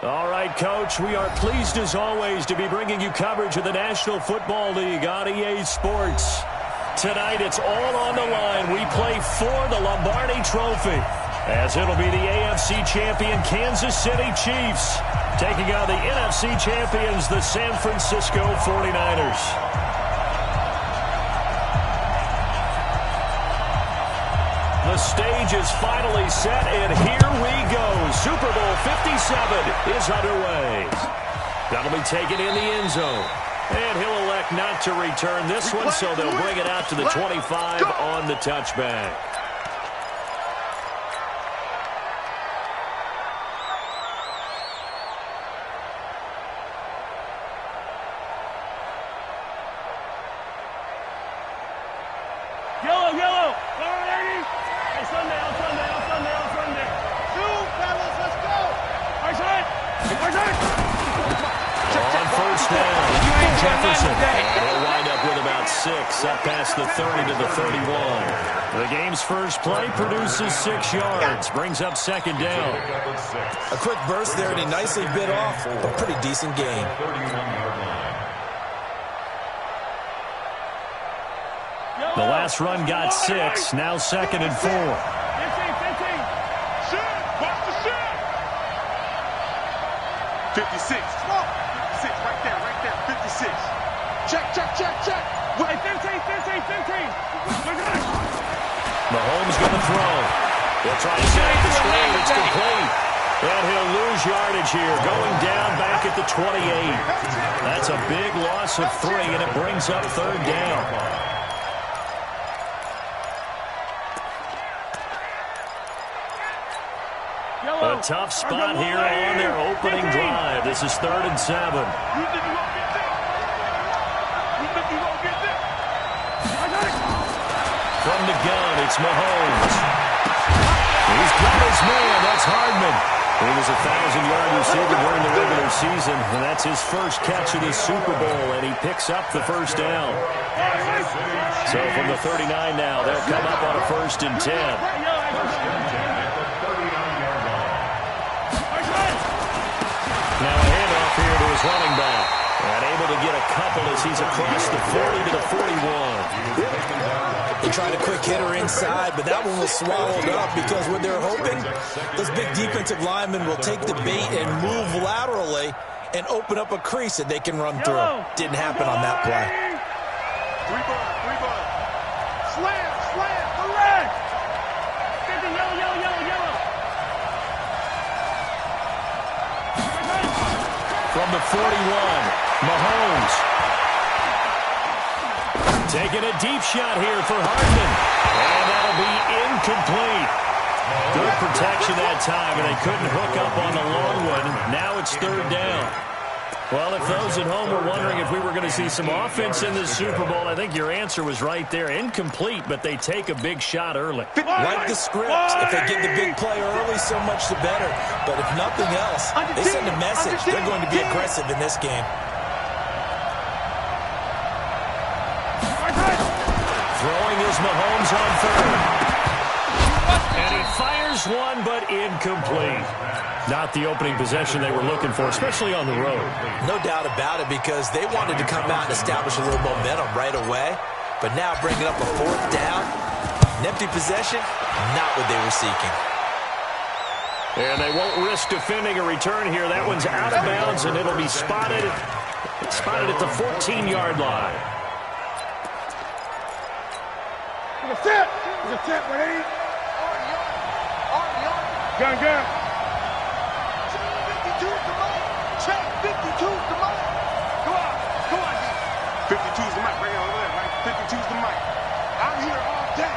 All right, Coach, we are pleased as always to be bringing you coverage of the National Football League on EA Sports. Tonight, it's all on the line. We play for the Lombardi Trophy, as it'll be the AFC champion Kansas City Chiefs taking on the NFC champions, the San Francisco 49ers. The stage is finally set, and here we go. Super Bowl 57 is underway. That'll be taken in the end zone. And he'll elect not to return this one, so they'll bring it out to the 25 on the touchback. Yellow. Sunday. Two, fellas, let's go. On first down, Jefferson. And he'll wind up with about 6, up past the 30 to the 31. The game's first play produces 6 yards, brings up second down. A quick burst there, and he nicely bit off a pretty decent gain. The last run got 6, now second and 4. 15. Shit, watch the shit. 56. 56, right there. 56. Check. Wait, 15. Mahomes going to throw. He'll try to set up the screen. It's complete. And he'll lose yardage here, going down back at the 28. That's a big loss of 3, and it brings up third down. A tough spot here on their opening drive. This is 3rd and 7. You think you gonna get this? From the gun, it's Mahomes. He's got his man. That's Hardman. He was a 1,000-yard receiver during the regular season, and that's his first catch of the Super Bowl, and he picks up the first down. So from the 39 now, they'll come up on a 1st and 10. Now a handoff here to his running back. And able to get a couple as he's across the 40 to the 41. They tried a quick hitter inside, but that one was swallowed up because what they're hoping, those big defensive linemen will take the bait and move laterally and open up a crease that they can run through. Didn't happen on that play. 3 ball. Slam, the leg. Yellow. From the 41, Mahomes. Taking a deep shot here for Hardman. And that'll be incomplete. Good protection that time, and they couldn't hook up on the long one. Now it's 3rd down. Well, if those at home were wondering if we were going to see some offense in this Super Bowl, I think your answer was right there. Incomplete, but they take a big shot early. Like the script. If they get the big play early, so much the better. But if nothing else, they send a message. They're going to be aggressive in this game. Throwing is Mahomes on 3rd. And he fires one, but incomplete. Not the opening possession they were looking for, especially on the road. No doubt about it, because they wanted to come out and establish a little momentum right away. But now bringing up a 4th down, an empty possession, not what they were seeking. And they won't risk defending a return here. That one's out of bounds, and it'll be spotted at the 14-yard line. It's a tip, ready? Gun. 52's the mic. Go on. 52's the mic. Right over there, right? 52's the mic. I'm here all day.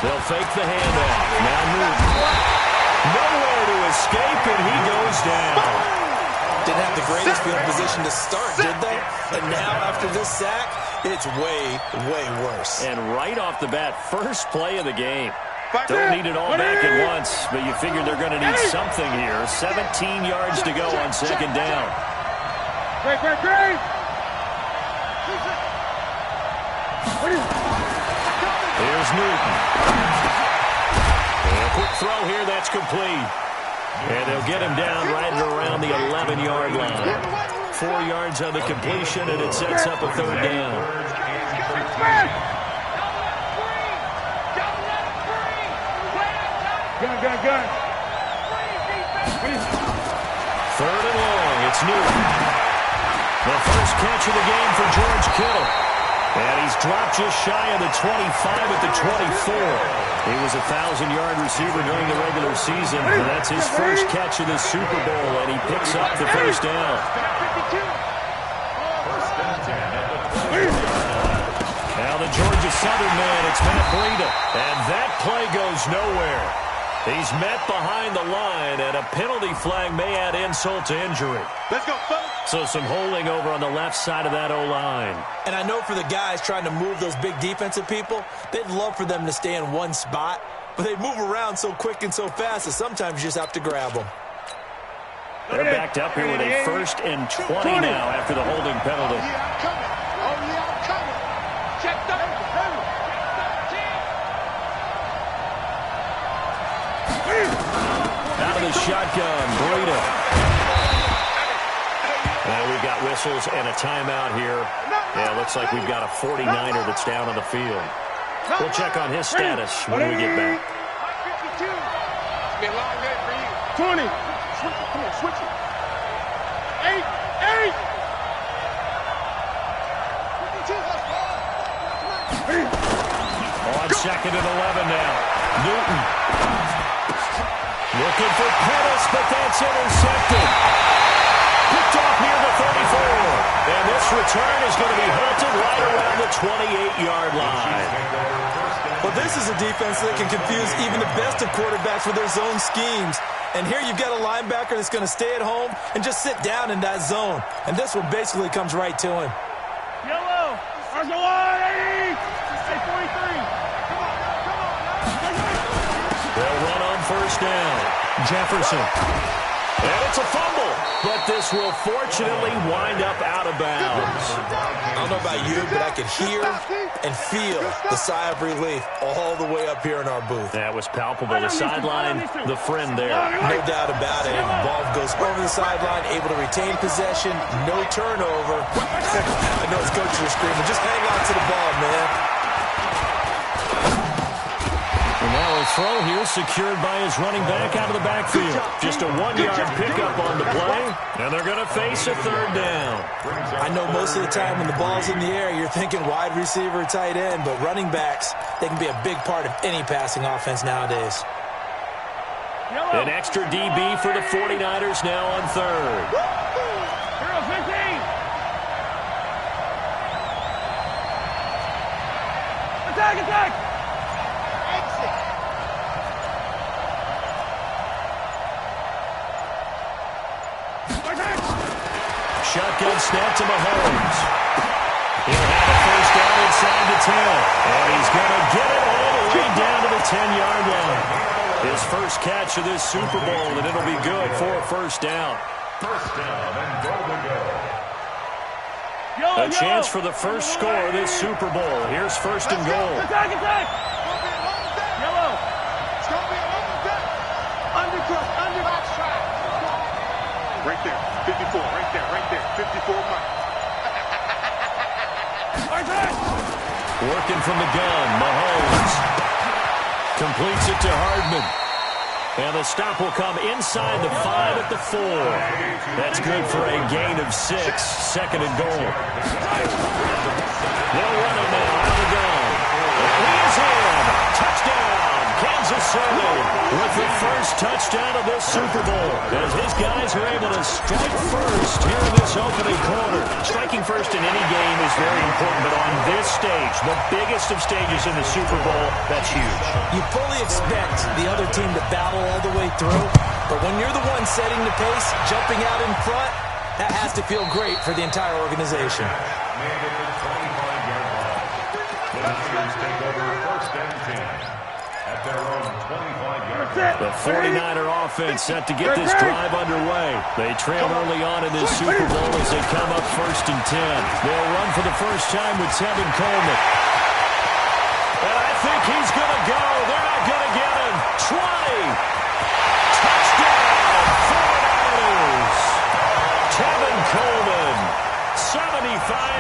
They'll fake the handoff. Now Newton. Nowhere to escape, and he goes down. Didn't have the greatest field position to start, did they? And now after this sack, it's way worse. And right off the bat, first play of the game. Don't need it all back at once, but you figure they're going to need something here. 17 yards to go on second down. Great. Here's Newton. And quick throw here. That's complete. And they'll get him down right around the 11-yard line. 4 yards on the completion, and it sets up a third down. Gun. Third and long. It's Newton. The first catch of the game for George Kittle. And he's dropped just shy of the 25 at the 24. He was a 1,000-yard receiver during the regular season. And that's his first catch of the Super Bowl, and he picks up the first down. Now the Georgia Southern man, it's Matt Breida. And that play goes nowhere. He's met behind the line, and a penalty flag may add insult to injury. Let's go, folks. So some holding over on the left side of that O-line. And I know for the guys trying to move those big defensive people, they'd love for them to stay in one spot, but they move around so quick and so fast that sometimes you just have to grab them. They're backed up here with a 1st and 20 now after the holding penalty. Oh, yeah, I'm coming. Check that. Out of the shotgun, Breida. And we've got whistles and a timeout here. Yeah, it looks like we've got a 49er that's down on the field. We'll check on his status when we get back. It's been a long day for you. 20. Come on, switch it. 8. 52, On 2nd and 11 now. Newton. Looking for Pettis, but that's intercepted. Picked off near the 34. And this return is going to be halted right around the 28-yard line. Well, this is a defense that can confuse even the best of quarterbacks with their zone schemes. And here you've got a linebacker that's going to stay at home and just sit down in that zone. And this one basically comes right to him. Yellow. There's a line. Say 43. Come on. They'll run on first down. Jefferson. And it's a fumble, but this will fortunately wind up out of bounds. I don't know about you, but I could hear and feel the sigh of relief all the way up here in our booth. That was palpable. The sideline, the friend there. No doubt about it. Ball goes over the sideline, able to retain possession, no turnover. I know his coaches are screaming, just hang on to the ball, man. And now a throw here secured by his running back out of the backfield. Just a 1-yard pickup on the play, and they're going to face a third down. I know most of the time when the ball's in the air, you're thinking wide receiver, tight end, but running backs, they can be a big part of any passing offense nowadays. An extra DB for the 49ers now on third. Hero 15. Attack. Shotgun snap to Mahomes. He'll have a first down inside the 10. And he's going to get it all the way down to the 10-yard line. His first catch of this Super Bowl, and it'll be good for a first down. First down and goal to go. A chance for the first score of this Super Bowl. Here's first and goal. Attack. Yellow. It's going to be a long attack. Undercut. Right there. 54. Right there. 54 Mike. Working from the gun, Mahomes. Completes it to Hardman. And the stop will come inside the 5 at the 4. That's good for a gain of 6. Second and goal. They'll run it now out of the gun. And he is in. Touchdown, Kansas City. With the first touchdown of this Super Bowl. As his guys are able to strike first here in this opening quarter. Striking first in any game is very important, but on this stage, the biggest of stages in the Super Bowl, that's huge. You fully expect the other team to battle all the way through, but when you're the one setting the pace, jumping out in front, that has to feel great for the entire organization. The 49er offense set to get this drive underway. They trail early on in this Super Bowl as they come up 1st and 10. They'll run for the first time with Tevin Coleman. And I think he's going to go. They're not going to get him. 20.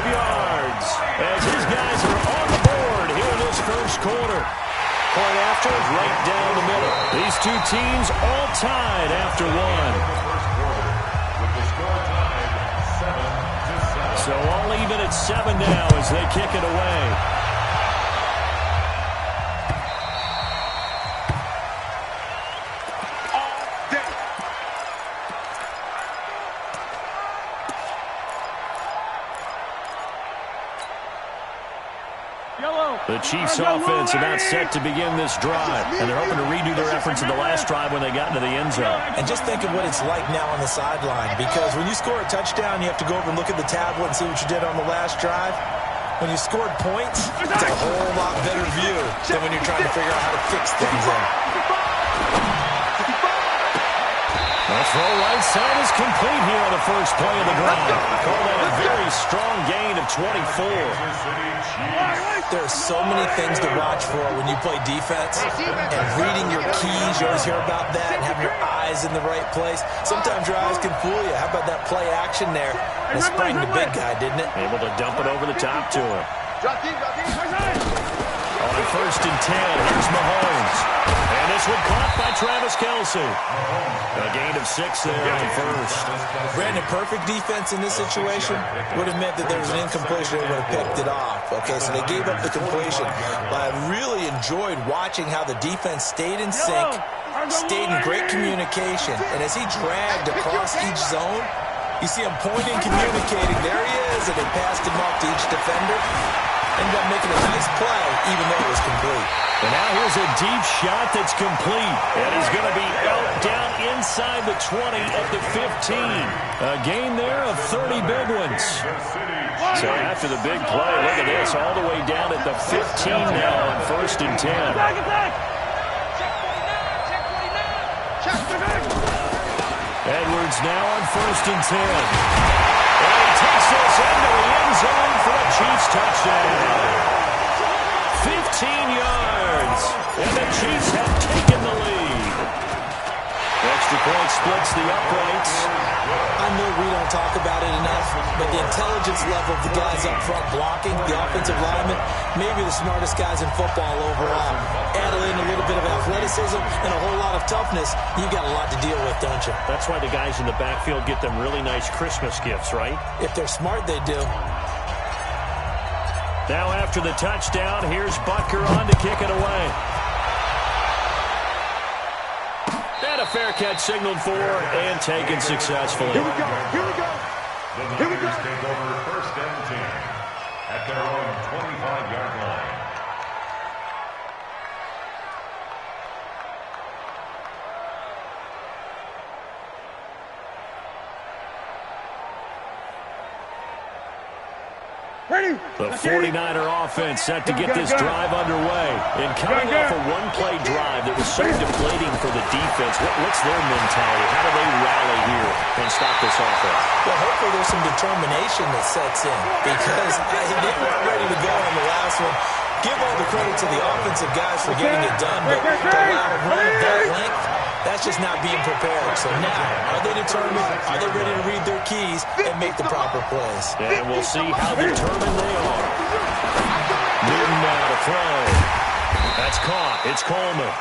yards as his guys are on the board here in this first quarter. Point after, right down the middle. These two teams all tied after one. So all even at 7 now as they kick it away. The Chiefs offense about set to begin this drive, and they're hoping to redo their efforts in the last drive when they got into the end zone. And just think of what it's like now on the sideline, because when you score a touchdown, you have to go over and look at the tablet and see what you did on the last drive. When you scored points, it's a whole lot better view than when you're trying to figure out how to fix things in. The throw right side is complete here on the first play of the drive. Call that a very strong gain of 24. There are so many things to watch for when you play defense, and reading your keys, you always hear about that, and having your eyes in the right place. Sometimes your eyes can fool you. How about that play action there? It sprang the big guy, didn't it? Able to dump it over the top to him. On first and 10, here's Mahomes. And this one caught by Travis Kelce. A gain of 6 there on first. Brandon, perfect defense in this situation would have meant that there was an incompletion. They would have picked it off. Okay, so they gave up the completion. But I really enjoyed watching how the defense stayed in sync, stayed in great communication. And as he dragged across each zone, you see him pointing, communicating. There he is, and they passed him off to each defender. Ended up making a nice play, even though it was complete. And now here's a deep shot that's complete. And he's going to be out down inside the 20 at the 15. A gain there of 30 big ones. So after the big play, look at this, all the way down at the 15 now on first and 10. Edwards now on first and 10. And he takes this into the end zone for a Chiefs touchdown. 15 yards. And the Chiefs have taken the lead. Extra point splits the uprights. I know we don't talk about it enough, but the intelligence level of the guys up front blocking, the offensive linemen, maybe the smartest guys in football overall. Add in a little bit of athleticism and a whole lot of toughness, you've got a lot to deal with, don't you? That's why the guys in the backfield get them really nice Christmas gifts, right? If they're smart, they do. Now after the touchdown, here's Butker on to kick it away. And a fair catch signaled for and taken successfully. Here we go. Here we go. Here we go. Take over first and 10 at their own 25-yard line. Ready? The 49er offense set to get this drive underway. And coming off a one-play drive that was so deflating for the defense, what's their mentality? How do they rally here and stop this offense? Well, hopefully there's some determination that sets in, because they weren't ready to go on the last one. Give all the credit to the offensive guys for getting it done, but to allow a run of that length, that's just not being prepared. So now, are they determined? Are they ready to read their keys and make the proper plays? And we'll see how determined they are. Newton now to throw. That's caught. It's Coleman.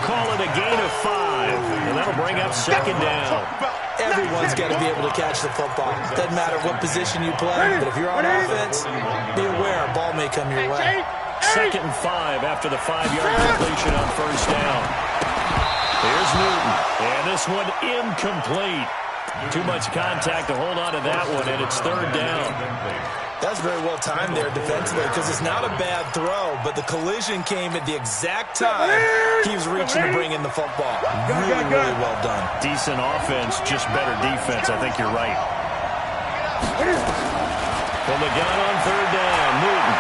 Call it a gain of 5, and that'll bring up second down. Everyone's got to be able to catch the football. Doesn't matter what position you play, but if you're on offense, be aware a ball may come your way. Second and 5 after the 5-yard completion on first down. Here's Newton, and this one incomplete. Too much contact to hold on to that one, and it's third down. That's very well timed there defensively, because it's not a bad throw, but the collision came at the exact time he was reaching to bring in the football. Really, really well done. Decent offense, just better defense. I think you're right. From the gun on third down, Newton.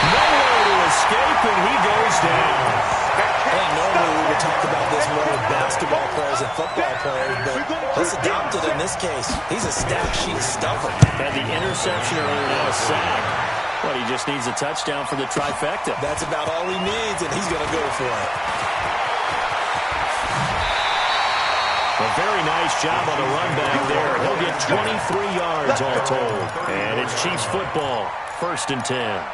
Nowhere to escape, and he goes down. Hey, normally we would talk about this more with basketball players and football players, but let's adopt it in this case. He's a stack sheet stuffer. Had the interception earlier, now a sack. But he just needs a touchdown for the trifecta. That's about all he needs, and he's going to go for it. A very nice job on the run back there. He'll get 23 yards all told. And it's Chiefs football, 1st and 10.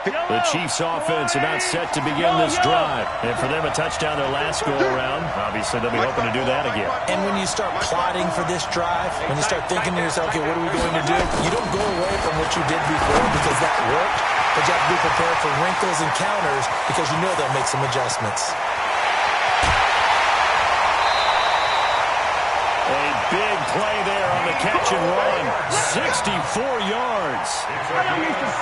The Chiefs offense about set to begin this drive. And for them, a touchdown their last go-around. Obviously, they'll be hoping to do that again. And when you start plotting for this drive, when you start thinking to yourself, okay, what are we going to do? You don't go away from what you did before because that worked. But you have to be prepared for wrinkles and counters because you know they'll make some adjustments. A big play there on the catch and run. 64 yards.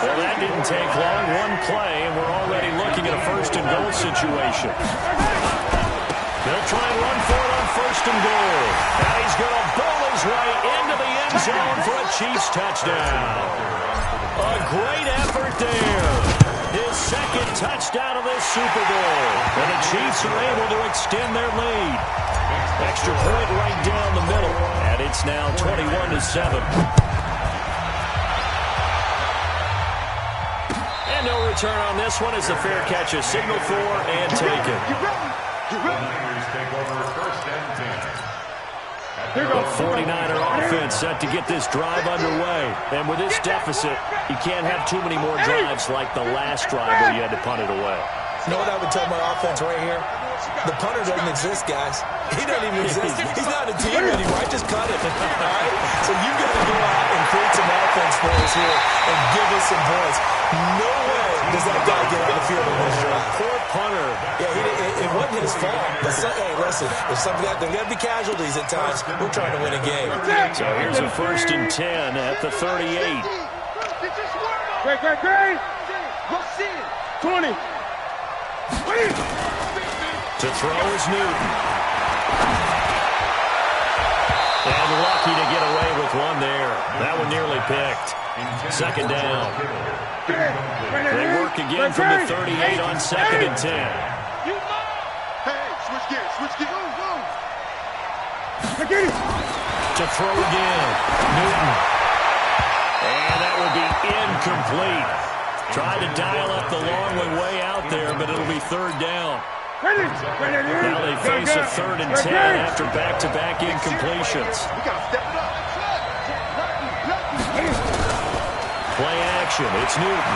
Well, that didn't take long. One play, and we're already looking at a 1st and goal situation. They'll try and run for it on 1st and goal. Now he's going to bowl his way into the end zone for a Chiefs touchdown. A great effort there. His 2nd touchdown of this Super Bowl. And the Chiefs are able to extend their lead. Extra point right down the middle. And it's now 21-7. And no return on this one as the fair catch is signaled for and taken. The 49er offense set to get this drive underway. And with this deficit, you can't have too many more drives like the last drive where you had to punt it away. You know what I would tell my offense right here? The punter doesn't exist, guys. He doesn't even exist. He's not a team anymore. I just cut it. All right? So you've got to go out and create some offense for us here and give us some points. No way does that guy get on the field in this drive. Poor punter. Yeah, it wasn't his fault. But hey, listen, there's got to be casualties at times. We're trying to win a game. So here's a 1st and 10 at the 38. Great. Go see it. 20. To throw is Newton. And lucky to get away with one there. That one nearly picked. 2nd down. They work again from the 38 on 2nd and 10. Hey, switch gears. To throw again. Newton. And that will be incomplete. Tried to dial up the long way out there, but it'll be 3rd down. Now they face a 3rd and 10 after back-to-back incompletions. We got to step it up. Play action. It's Newton.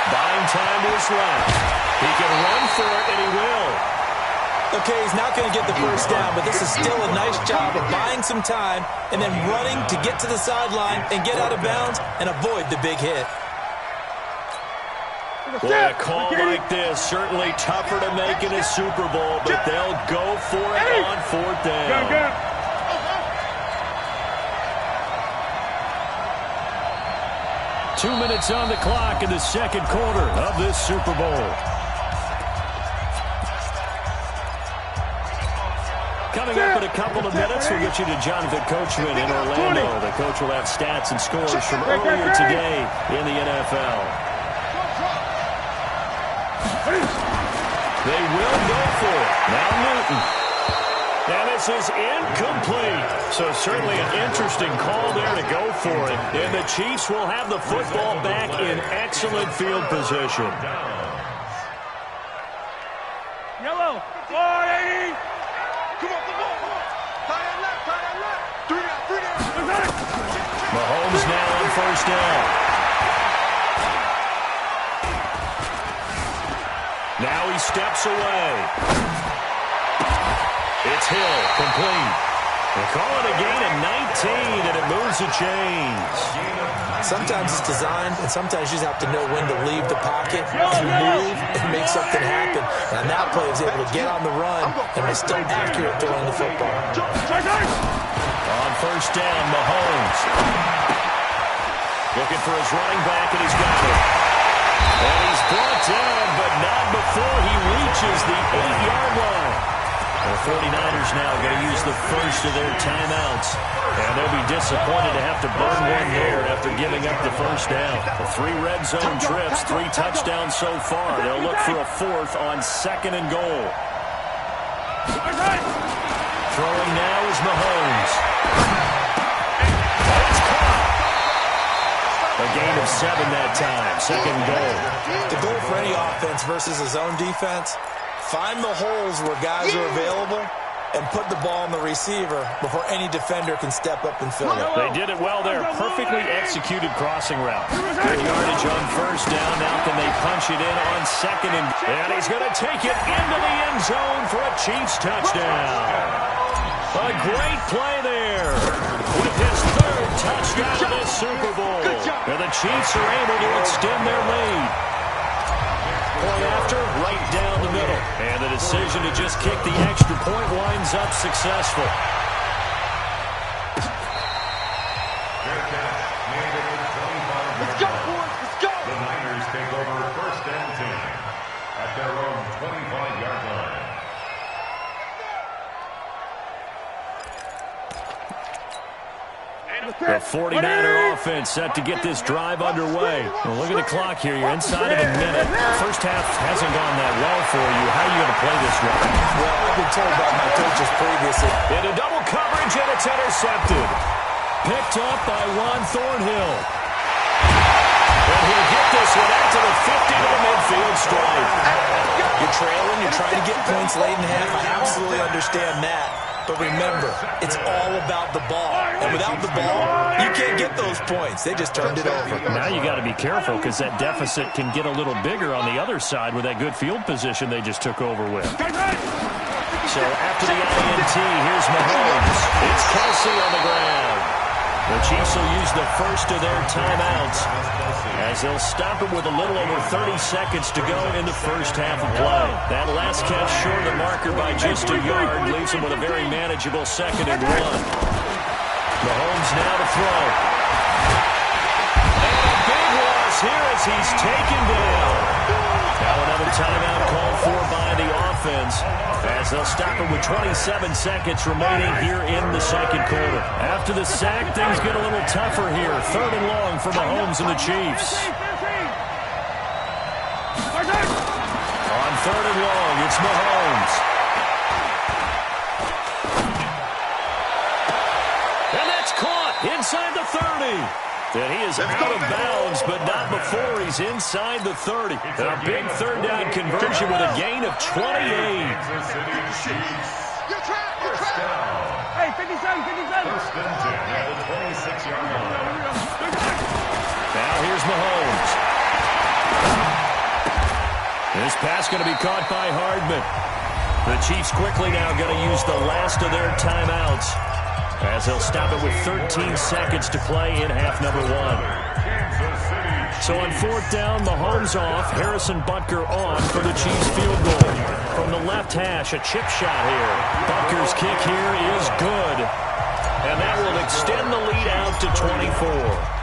Buying time to his left. He can run for it, and he will. Okay, he's not going to get the 1st down, but this is still a nice job of buying some time and then running to get to the sideline and get out of bounds and avoid the big hit. Boy, a call like this, certainly tougher to make in a Super Bowl, but they'll go for it on 4th down. 2 minutes on the clock in the 2nd quarter of this Super Bowl. Coming up in a couple of minutes, we'll get you to Jonathan Coachman in Orlando. The coach will have stats and scores from earlier today in the NFL. They will go for it. Now Newton. And this is incomplete. So certainly an interesting call there to go for it. And the Chiefs will have the football back in excellent field position. Yellow. 480. Come on. Tie that left. 3 down. Mahomes now on 1st down. Now he steps away. It's Hill, complete. They call it a gain of 19, and it moves the chains. Sometimes it's designed, and sometimes you just have to know when to leave the pocket and move and make something happen. And that player is able to get on the run and was still accurate throwing the football. On 1st down, Mahomes. Looking for his running back, and he's got it. And he's brought down, but not before he reaches the 8-yard line. The 49ers now going to use the first of their timeouts. And they'll be disappointed to have to burn one there after giving up the 1st down. 3 red zone trips, 3 touchdowns so far. They'll look for a 4th on 2nd and goal. Throwing now is Mahomes. A A gain of 7 that time. Second goal. The goal for any offense versus a zone defense, find the holes where guys are available and put the ball on the receiver before any defender can step up and fill it. They did it well there. Perfectly executed crossing route. Good yardage on first down. Now can they punch it in on second? And he's going to take it into the end zone for a Chiefs touchdown. A great play there with his third touchdown of this Super Bowl. And the Chiefs are able to extend their lead. Point after, right down the middle. And the decision to just kick the extra point winds up successful. Let's go, boys. Let's go. The Niners take over first and 10 at their own 25-yard line. The 49er offense set to get this drive underway. Well, look at the clock here. You're inside of a minute. First half hasn't gone that well for you. How are you going to play this one? Well, I've been told by my coaches previously. Into double coverage, and it's intercepted. Picked up by Juan Thornhill. And he'll get this one out to the 50 to the midfield stripe. You're trailing. You're trying to get points late in the half. I absolutely understand that. But remember, it's all about the ball. And without the ball, you can't get those points. They just turned it over. Now you got to be careful because that deficit can get a little bigger on the other side with that good field position they just took over with. So after the INT, here's Mahomes. It's Kelsey on the ground. The Chiefs will use the first of their timeouts as they'll stop it with a little over 30 seconds to go in the first half of play. That last catch short of the marker by just a yard leaves them with a very manageable 2nd and 1. Mahomes now to throw. And a big loss here as he's taken down. Now another timeout called for by the offense as they'll stop it with 27 seconds remaining here in the second quarter. After the sack, things get a little tougher here. 3rd and long for Mahomes and the Chiefs. On 3rd and long, it's Mahomes. And that's caught inside the 30. And he is out of bounds, but not before he's inside the 30. A big 3rd down conversion with a gain of 28. Hey, 57, 57. First and 10 at the 26-yard line. Now here's Mahomes. This pass going to be caught by Hardman. The Chiefs quickly now going to use the last of their timeouts as they'll stop it with 13 seconds to play in half number 1. So on 4th down, Mahomes off, Harrison Butker on for the Chiefs field goal. From the left hash, a chip shot here. Butker's kick here is good. And that will extend the lead out to 24.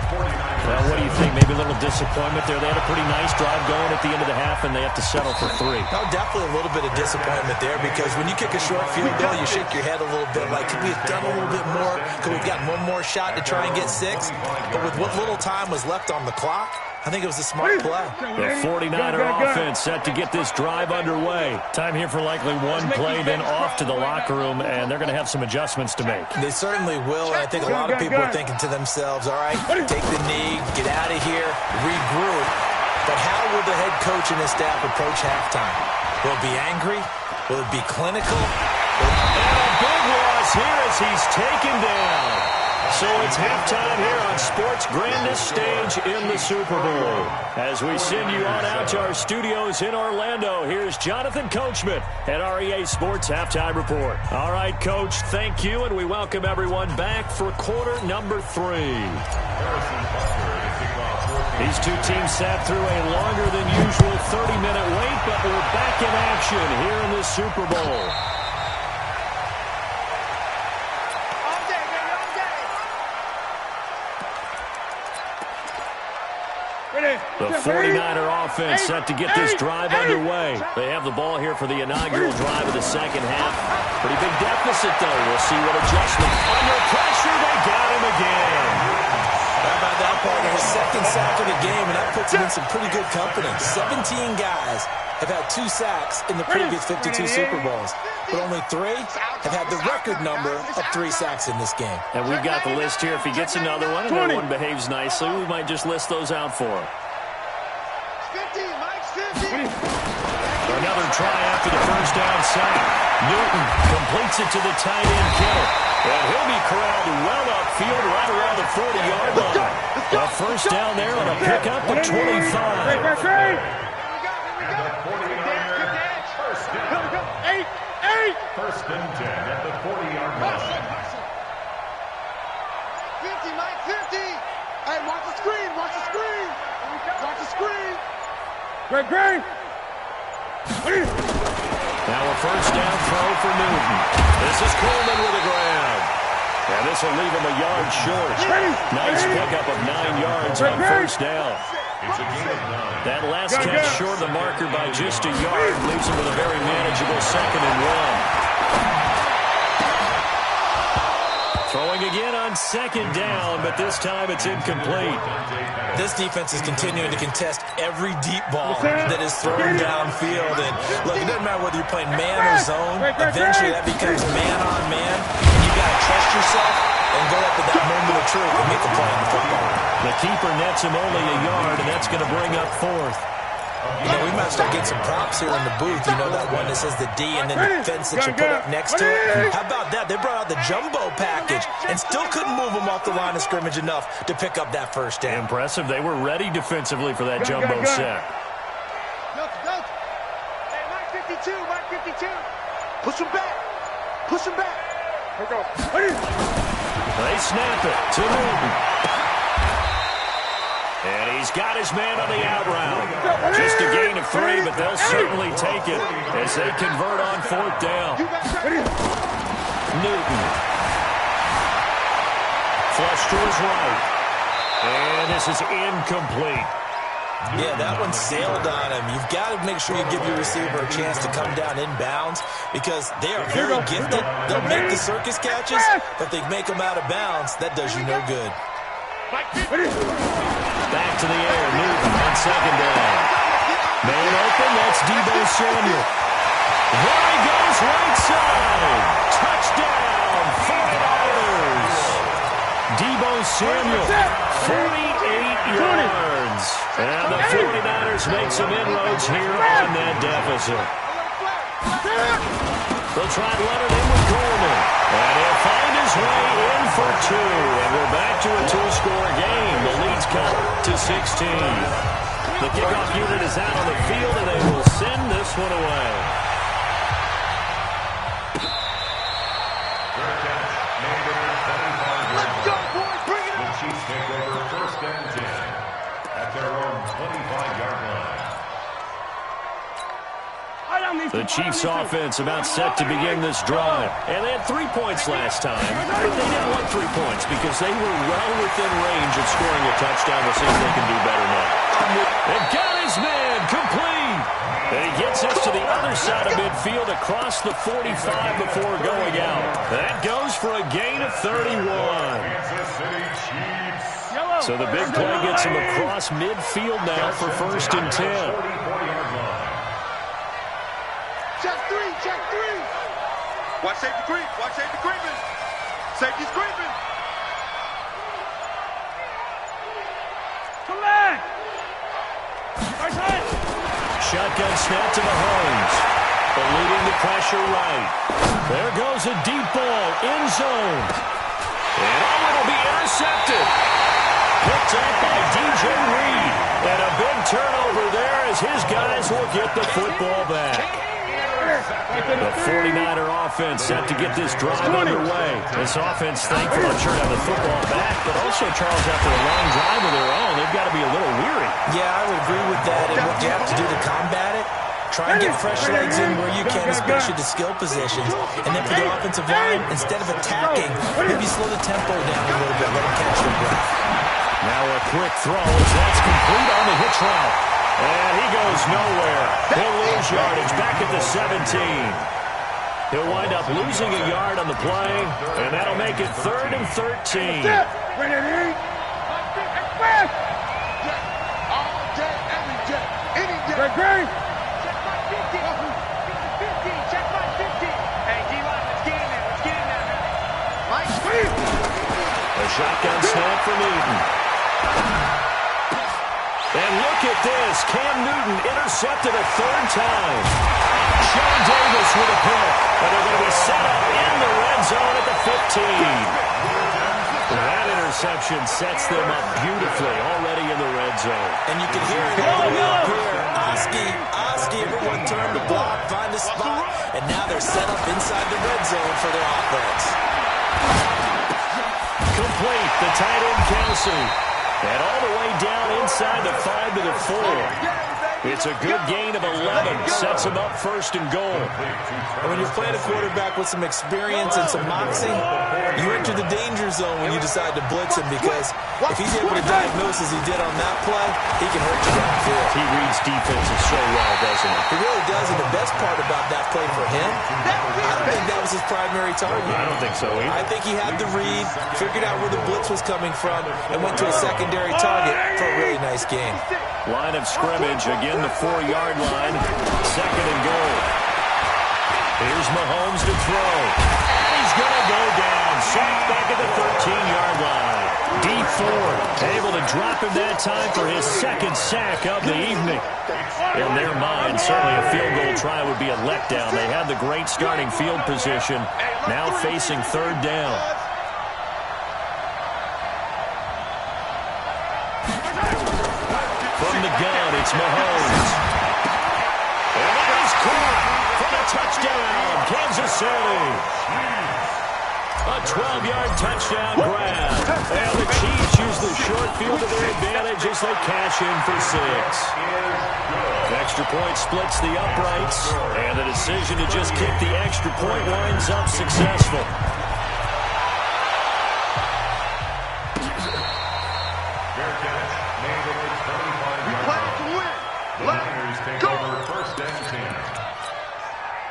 Well, what do you think? Maybe a little disappointment there. They had a pretty nice drive going at the end of the half, and they have to settle for 3. No, definitely a little bit of disappointment there because when you kick a short field goal, you shake your head a little bit like, could we have done a little bit more? Could we have gotten one more shot to try and get 6? But with what little time was left on the clock, I think it was a smart play. The 49er offense set to get this drive underway. Time here for likely one play, then off to the locker room, and they're going to have some adjustments to make. They certainly will, and I think a lot of people are thinking to themselves, all right, take the knee, get out of here, regroup. But how will the head coach and his staff approach halftime? Will it be angry? Will it be clinical? And a big loss here as he's taken down. So it's halftime here on sports' grandest stage in the Super Bowl. As we send you on out to our studios in Orlando, here's Jonathan Coachman at REA Sports Halftime Report. All right, Coach, thank you, and we welcome everyone back for quarter number 3. These two teams sat through a longer than usual 30-minute wait, but we're back in action here in the Super Bowl. The 49er offense set to get this drive underway. They have the ball here for the inaugural drive of the second half. Pretty big deficit, though. We'll see what adjustment. Under pressure, they got him again. How about that partner, his second sack of the game, and that puts him in some pretty good company. 17 guys have had 2 sacks in the previous 52 Super Bowls, but only 3 have had the record number of 3 sacks in this game. And we've got the list here. If he gets another one and everyone behaves nicely, we might just list those out for him. 50, Mike's 50. Another try after the first down sack. Newton completes it to the tight end, Kittle. And he'll be corralled well upfield right around the 40-yard line. A first down there on a pickup of 25. First and 10 at the 40-yard line. 50, Mike, 50. Hey, watch the screen, watch the screen. Watch the screen. Great. Now a first down throw for Newton. This is Coleman with a grab. And this will leave him a yard short. Nice pickup of 9 yards on first down. It's a gain of 9. That last catch short of the marker by just a yard leaves him with a very manageable 2nd and 1. Throwing again on 2nd down, but this time it's incomplete. This defense is continuing to contest every deep ball that is thrown downfield. And look, it doesn't matter whether you're playing man or zone. Eventually that becomes man on man. And you got to trust yourself and go up at that moment of truth and make a play in the football. The keeper nets him only a yard, and that's going to bring up 4th. You know, we might start getting some props here in the booth. You know, that one that says the D and then the fence that you put up next to it. How about that? They brought out the jumbo package and still couldn't move them off the line of scrimmage enough to pick up that first down. Impressive. They were ready defensively for that jumbo sack. Hey, Mike 52, Mike 52. Push him back. Push him back. Here we go. They snap it to Newton. And he's got his man on the out route. Just a gain of 3, but they'll certainly take it as they convert on 4th down. Newton. Flush to his right. And this is incomplete. Yeah, that one sailed on him. You've got to make sure you give your receiver a chance to come down inbounds because they are very gifted. They'll make the circus catches, but if they make them out of bounds, that does you no good. Back to the air, Newton on 2nd down. Man open, that's Deebo Samuel. There he goes, right side. Touchdown, 49ers. Deebo Samuel, 48 yards. And the 49ers make some inroads here on that deficit. They'll try to let it in with Coleman. And he'll find his way in for 2. And we're back to a 2-score game. The lead's cut to 16. The kickoff unit is out on the field, and they will send this one away. Let's go, boys. Bring it The on. Chiefs take over first and 10 at their own 25-yard line. The Chiefs offense about set to begin this drive. And they had 3 points last time, but they didn't want 3 points because they were well within range of scoring a touchdown. We'll see if they can do better now. They've got his man complete. And he gets us to the other side of midfield across the 45 before going out. That goes for a gain of 31. Kansas City Chiefs. So the big play gets him across midfield now for first and 10. 40-yard line. Check 3, check 3. Watch safety creep. Watch safety creeping. Safety's creeping. Come back. Shotgun snap to Mahomes. Eluding the pressure right. There goes a deep ball in zone. And it'll be intercepted. Picked up by DJ Reed. And a big turnover there as his guys will get the football back. The 49er offense set to get this drive underway. This offense, thankful, I'm sure, to have the football back, but also, Charles, after a long drive of their own, they've got to be a little weary. Yeah, I would agree with that. And what you have to do to combat it, try and get fresh legs in where you can, especially the skill positions. And then for the offensive line, instead of attacking, maybe slow the tempo down a little bit, let them catch their breath. Now a quick throw as that's complete on the hitch route. And he goes nowhere. He'll lose yardage back at the 17. He'll wind up losing a yard on the play, and that'll make it 3rd and 13. All day, every day, any day. Check my 50. 50. Check my 50. Hey, D-line, let's get in there. Let's get in there. Mike. A shotgun snap for Newton. And look at this. Cam Newton intercepted a third time. Sean Davis with a pick. And they're going to be set up in the red zone at the 15. That interception sets them up beautifully already in the red zone. And you can hear it all the way up here. Oski, everyone turn the block, find a spot, and now they're set up inside the red zone for their offense. Complete, the tight end Kelsey. And all the way down inside the 5 to the 4. It's a good gain of 11. Sets him up first and goal. And when you're playing a quarterback with some experience and some moxie, you enter the danger zone when you decide to blitz him, because if he's able to diagnose as he did on that play, he can hurt you downfield. He reads defenses so well, doesn't he? He really does, and the best part about that play for him, I don't think that was his primary target. I don't think so either. I think he had the read, figured out where the blitz was coming from, and went to a secondary target for a really nice game. Line of scrimmage, again the 4-yard line. Second and goal. Here's Mahomes to throw. And he's going to go down. Sacked back at the 13-yard line. D Ford able to drop him that time for his second sack of the evening. In their mind, certainly a field goal try would be a letdown. They had the great starting field position. Now facing third down. From the gun, it's Mahomes. And it is caught for the touchdown, Kansas City. A 12-yard touchdown grab. And the Chiefs use the short field to their advantage as they cash in for 6. Extra point splits the uprights, and the decision to just kick the extra point winds up successful.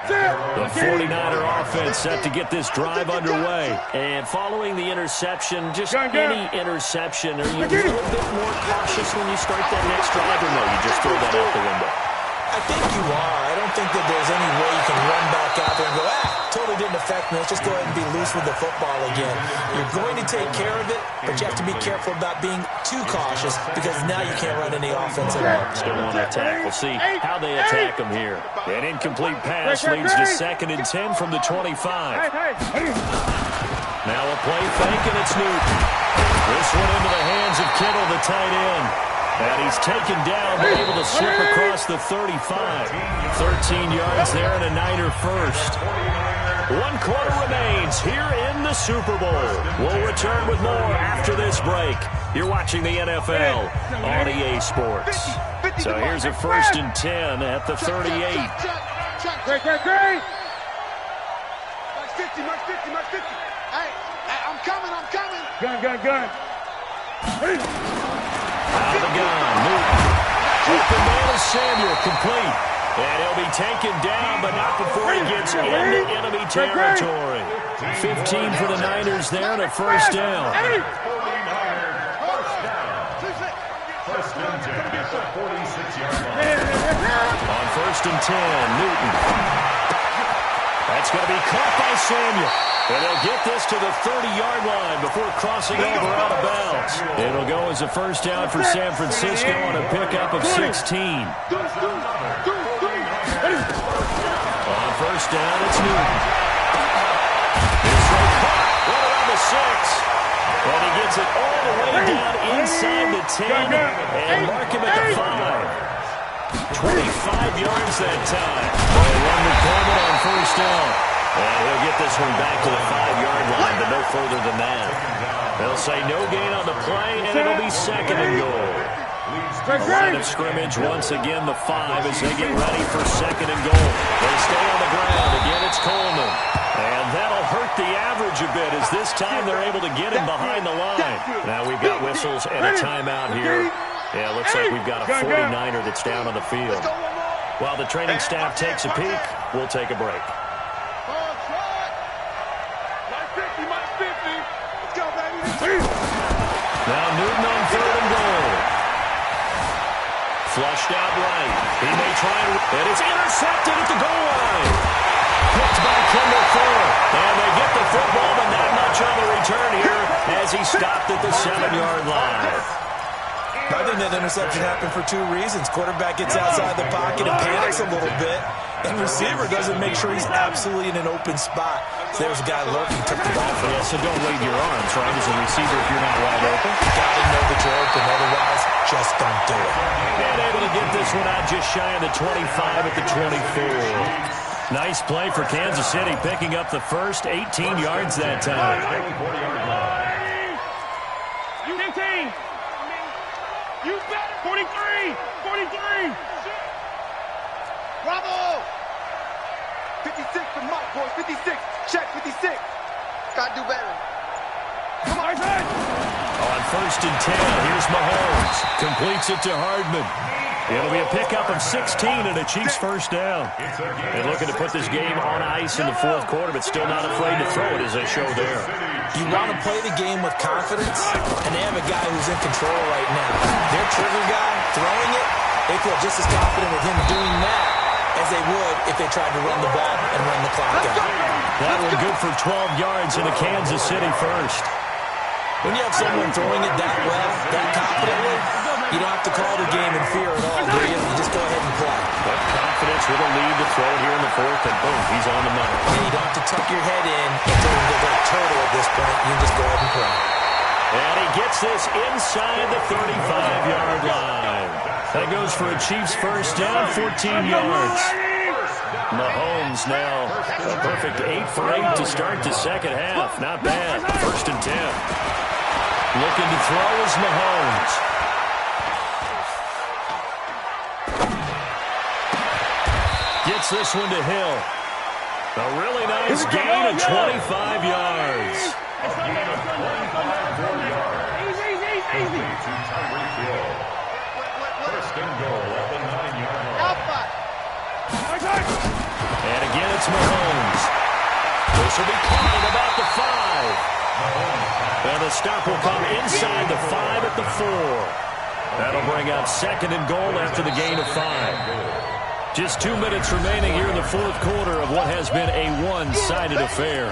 The 49er offense set to get this drive underway. And following the interception, just any interception, are you a little bit more cautious when you start that next drive, or no, you just throw that out the window? I think you are. I don't think that there's any way you can run back out there and go, totally didn't affect me. Let's just go ahead and be loose with the football again. You're going to take care of it, but you have to be careful about being too cautious, because now you can't run any offense at all. Still want to attack. We'll see how they attack them here. An incomplete pass leads to 2nd and 10 from the 25. Now a play fake, and it's Newton. This one into the hands of Kittle, the tight end. And he's taken down, but able to slip across the 35. 13 yards there and a Niner first. 1 quarter remains here in the Super Bowl. We'll return with more after this break. You're watching the NFL on EA Sports. So here's a 1st and 10 at the 38. Great. Mark 50. Hey, I'm coming. Gun. Out of the gun, Newton. Open man is Samuel, complete. And he'll be taken down, but not before he gets into enemy territory. 15 for the Niners there and a first down. First and 10 at the 46-yard line. On 1st and 10, Newton. That's going to be caught by Samuel. And they'll get this to the 30-yard line before crossing over out of bounds. It'll go as a first down for San Francisco on a pickup of 16. On 1st down, it's Newton. This one caught right around the 6. And he gets it all the way down inside the 10 and mark him at the 5. 25 yards that time. They run the Coleman on 1st down. And he'll get this one back to the 5-yard line, but no further than that. They'll say no gain on the play, and it'll be 2nd and goal. Line of scrimmage once again, the 5 as they get ready for 2nd and goal. They stay on the ground. Again, it's Coleman. And that'll hurt the average a bit, as this time they're able to get him behind the line. Now we've got whistles and a timeout here. Yeah, it looks like we've got a 49er that's down on the field. While the training staff takes a peek, we'll take a break. Now Newton on 3rd and goal. Flushed out right. He may try and it's intercepted at the goal line. Picked by Kendall Fuller. And they get the football, but not much on the return here as he stopped at the 7-yard line. I think that interception happened for two reasons. Quarterback gets outside the pocket and panics a little bit, and receiver doesn't make sure he's absolutely in an open spot. So there's a guy lurking, took the ball from him. Yeah, so don't wave your arms, right, as a receiver if you're not wide open. You got to know that you're open, otherwise just don't do it. And able to get this one out just shy of the 25 at the 24. Nice play for Kansas City, picking up the first 18 yards that time. You 15. You better. 43. 43. Bravo. 56 for Mike, boys. 56. Check 56. Gotta do better. Come on. On first and 10, here's Mahomes. Completes it to Hardman. It'll be a pickup of 16 and a Chiefs first down. And looking to put this game on ice in the fourth quarter, but still not afraid to throw it as they show there. You want to play the game with confidence, and they have a guy who's in control right now. Their trigger guy throwing it, they feel just as confident with him doing that as they would if they tried to run the ball and run the clock out. That one good for 12 yards into Kansas City first. When you have someone throwing it that well, that confidently, you don't have to call the game in fear at all, do you? You just go ahead and play. But confidence with a lead to throw it here in the fourth, and boom, he's on the money. And you don't have to tuck your head in and go like turtle at this point. You can just go ahead and play. And he gets this inside the 35-yard line. That goes for a Chiefs first down, 14 yards. Mahomes now a perfect 8 for 8 to start the second half. Not bad. First and 10. Looking to throw is Mahomes. Gets this one to Hill. A really nice gain of 25 yards. A gain of 25 yards. Easy. To Tyreek Hill. First and goal at the 9-yard line. And again, it's Mahomes. This will be caught at about the 5. And the stop will come inside the 5 at the 4. That'll bring up second and goal after the gain of 5. Just 2 minutes remaining here in the fourth quarter of what has been a one-sided affair.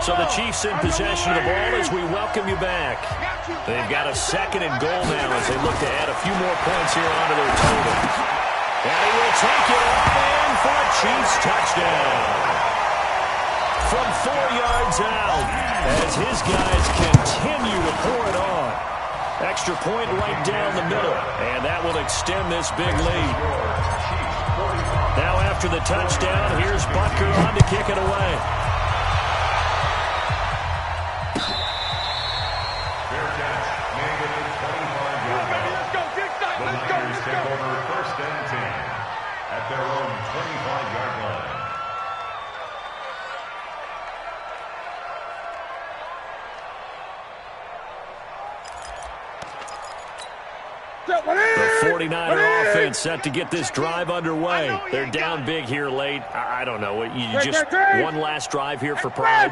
So the Chiefs in possession of the ball as we welcome you back. They've got a second and goal now as they look to add a few more points here onto their total. And he will take it up and for a Chiefs touchdown. From 4 yards out as his guys continue to pour it on. Extra point right down the middle, and that will extend this big lead. Now after the touchdown, here's Butker on to kick it away. Fair catch. Made at the 25-yard line. The Niners take over first and 10 at their own 25-yard line. The 49er offense set to get this drive underway. They're down big here late. I don't know. You just one last drive here for pride.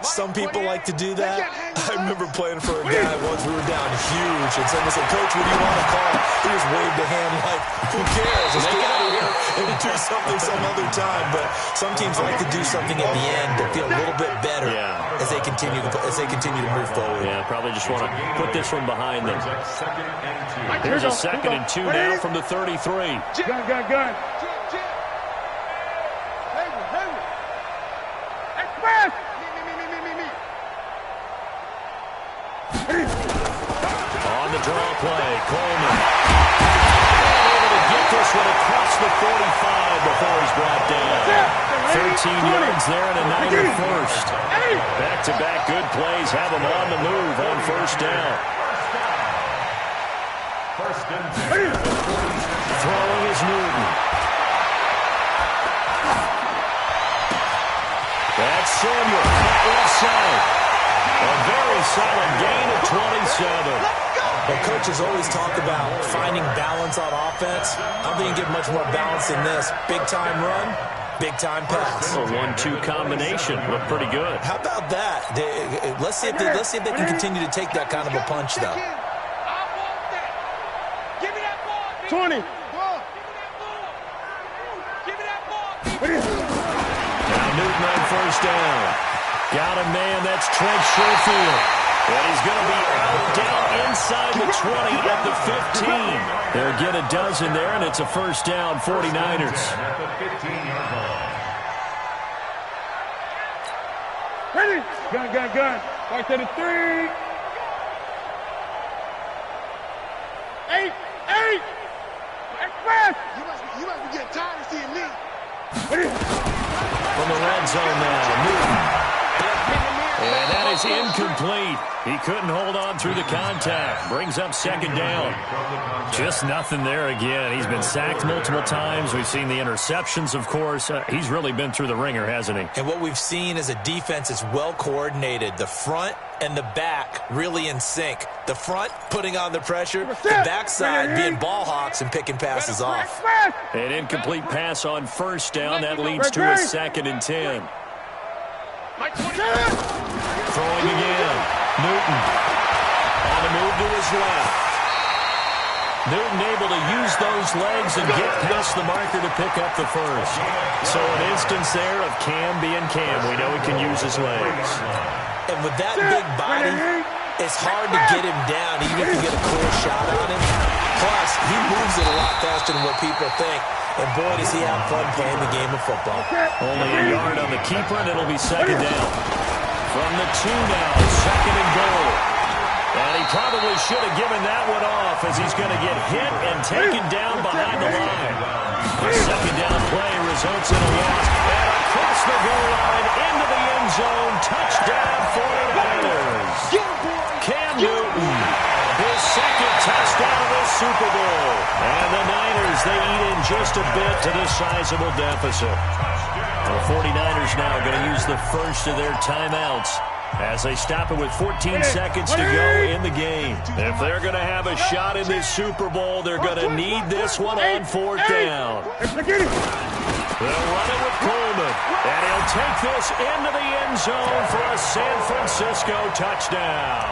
Some people like to do that. I remember playing for a guy once. We were down huge, and someone said, "Coach, what do you want to call?" He just waved a hand like, "Who cares? Let's get out of here and do something some other time." But some teams like to do something at the end to feel a little bit better as they continue to move forward. Yeah, probably just want to put this one behind them. Here's a second and 2 now from the 33. Gun. On the draw play, Coleman. Able to get this one across the 45 before he's brought down. 13 yards there and a Niner first. Back-to-back good plays have him on the move on first down. First and 10. Throwing is Newton. That's Samuel. Caught left side. A very solid gain of 27. Well, coaches always talk about finding balance on offense. I don't think you get much more balance than this. Big-time run, big-time pass. A 1-2 combination. Looked pretty good. How about that? Let's see if they can continue to take that kind of a punch, though. 20. Now Newton on first down. Got a man, that's Trent Sherfield. And he's going to be out down inside the 20 at the 15. They'll get a dozen there, and it's a first down, 49ers. At the 15-yard line. Ready? Gun. Right to the 3. 8. Express. You must be getting tired of seeing me. Ready? From the red zone now, Newton. And that is incomplete. He couldn't hold on through the contact. Brings up second down. Just nothing there again. He's been sacked multiple times. We've seen the interceptions, of course. He's really been through the ringer, hasn't he? And what we've seen is a defense is well coordinated. The front and the back really in sync. The front putting on the pressure, the backside being ball hawks and picking passes off. An incomplete pass on first down. That leads to a 2nd and 10. Throwing again. Newton on the move to his left. Newton able to use those legs and get past the marker to pick up the first. So an instance there of Cam being Cam. We know he can use his legs. And with that big body, it's hard to get him down even if you get a clear shot on him. Plus, he moves it a lot faster than what people think. And boy, does he have fun playing the game of football. Only a yard on the keeper, and it'll be second down. From the 2 now, 2nd and goal. And he probably should have given that one off as he's going to get hit and taken down behind the line. The second down play results in a loss. And across the goal line, into the end zone, touchdown 49ers. Cam Newton, his second touchdown of the Super Bowl. And the Niners, they eat in just a bit to this sizable deficit. The 49ers now going to use the first of their timeouts as they stop it with 14 seconds to go in the game. If they're going to have a shot in this Super Bowl, they're going to need this one on 4th down. They'll run it with Coleman, and he'll take this into the end zone for a San Francisco touchdown.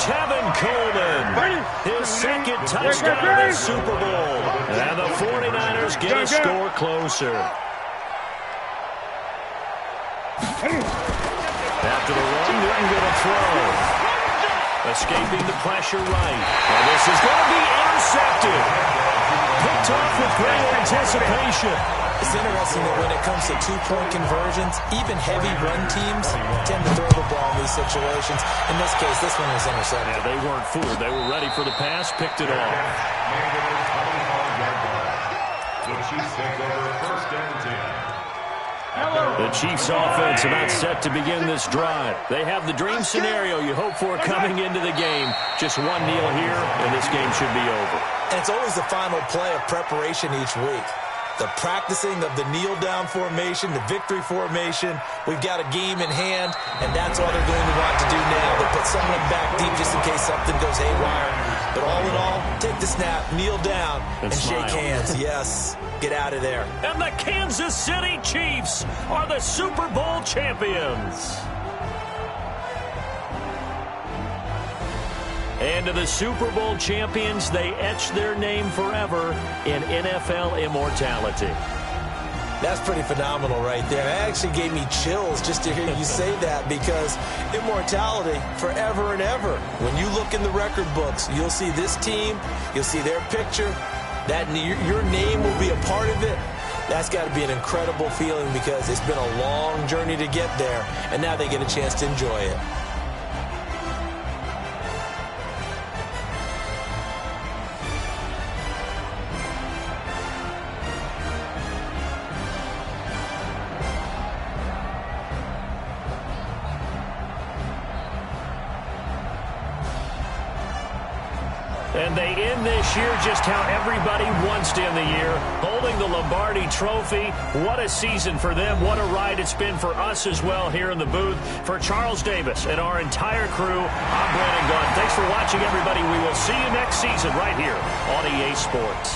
Tevin Coleman, his second touchdown of the Super Bowl. And the 49ers get a score closer. After the run, Newton going to throw. Escaping the pressure right. And this is going to be intercepted. Picked off with great anticipation. It's interesting that when it comes to two-point conversions, even heavy run teams tend to throw the ball in these situations. In this case, this one was intercepted. Yeah, they weren't fooled. They were ready for the pass, picked it off. The Chiefs take over 1st and 10. The Chiefs offense about set to begin this drive. They have the dream scenario you hope for coming into the game. Just one kneel here, and this game should be over. And it's always the final play of preparation each week. The practicing of the kneel-down formation, the victory formation. We've got a game in hand, and that's all they're going to want to do now. They put someone back deep just in case something goes haywire. But all in all, take the snap, kneel down, and shake hands. Yes, get out of there. And the Kansas City Chiefs are the Super Bowl champions. And to the Super Bowl champions, they etch their name forever in NFL immortality. That's pretty phenomenal right there. It actually gave me chills just to hear you say that, because immortality forever and ever. When you look in the record books, you'll see this team, you'll see their picture, that your name will be a part of it. That's got to be an incredible feeling, because it's been a long journey to get there, and now they get a chance to enjoy it. And they end this year just how everybody wants to end the year, holding the Lombardi Trophy. What a season for them. What a ride it's been for us as well here in the booth. For Charles Davis and our entire crew, I'm Brandon Gunn. Thanks for watching, everybody. We will see you next season right here on EA Sports.